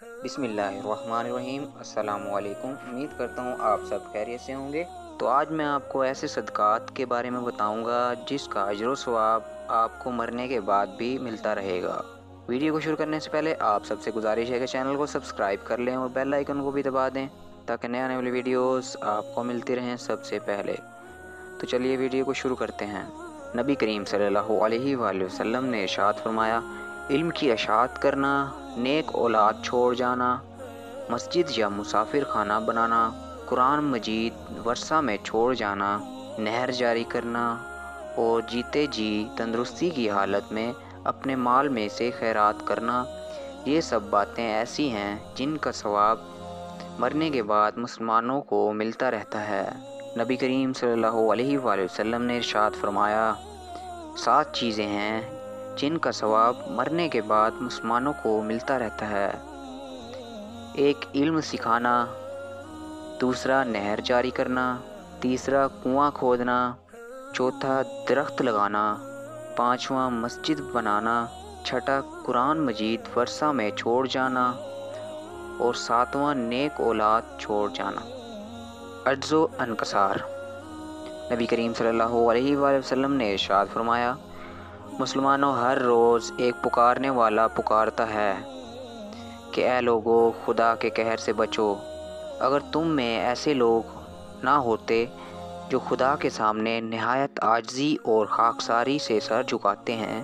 بسم اللہ الرحمن الرحیم۔ السلام علیکم، امید کرتا ہوں آپ سب خیریت سے ہوں گے۔ تو آج میں آپ کو ایسے صدقات کے بارے میں بتاؤں گا جس کا اجر و ثواب آپ کو مرنے کے بعد بھی ملتا رہے گا۔ ویڈیو کو شروع کرنے سے پہلے آپ سب سے گزارش ہے کہ چینل کو سبسکرائب کر لیں اور بیل آئیکن کو بھی دبا دیں تاکہ نئے آنے والی ویڈیوز آپ کو ملتی رہیں سب سے پہلے۔ تو چلیے ویڈیو کو شروع کرتے ہیں۔ نبی کریم صلی اللہ علیہ وآلہ وسلم نے ارشاد فرمایا، علم کی اشاعت کرنا، نیک اولاد چھوڑ جانا، مسجد یا مسافر خانہ بنانا، قرآن مجید ورثہ میں چھوڑ جانا، نہر جاری کرنا اور جیتے جی تندرستی کی حالت میں اپنے مال میں سے خیرات کرنا، یہ سب باتیں ایسی ہیں جن کا ثواب مرنے کے بعد مسلمانوں کو ملتا رہتا ہے۔ نبی کریم صلی اللہ علیہ وآلہ وسلم نے ارشاد فرمایا، 7 چیزیں ہیں جن کا ثواب مرنے کے بعد مسلمانوں کو ملتا رہتا ہے۔ 1 علم سکھانا، 2 نہر جاری کرنا، 3 کنواں کھودنا، 4 درخت لگانا، 5 مسجد بنانا، 6 قرآن مجید ورثہ میں چھوڑ جانا اور 7 نیک اولاد چھوڑ جانا۔ عجز و انکسار۔ نبی کریم صلی اللہ علیہ وآلہ وسلم نے ارشاد فرمایا، مسلمانوں، ہر روز ایک پکارنے والا پکارتا ہے کہ اے لوگو، خدا کے قہر سے بچو۔ اگر تم میں ایسے لوگ نہ ہوتے جو خدا کے سامنے نہایت عاجزی اور خاکساری سے سر جھکاتے ہیں،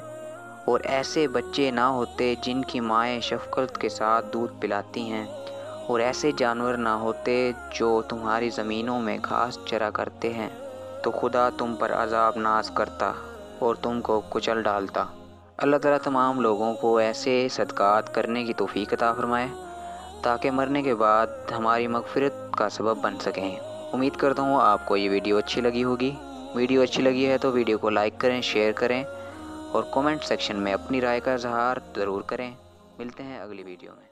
اور ایسے بچے نہ ہوتے جن کی مائیں شفقت کے ساتھ دودھ پلاتی ہیں، اور ایسے جانور نہ ہوتے جو تمہاری زمینوں میں گھاس چرا کرتے ہیں، تو خدا تم پر عذاب ناز کرتا اور تم کو کچل ڈالتا۔ اللہ تعالیٰ تمام لوگوں کو ایسے صدقات کرنے کی توفیق عطا فرمائے تاکہ مرنے کے بعد ہماری مغفرت کا سبب بن سکیں۔ امید کرتا ہوں آپ کو یہ ویڈیو اچھی لگی ہوگی۔ ویڈیو اچھی لگی ہے تو ویڈیو کو لائک کریں، شیئر کریں اور کومنٹ سیکشن میں اپنی رائے کا اظہار ضرور کریں۔ ملتے ہیں اگلی ویڈیو میں۔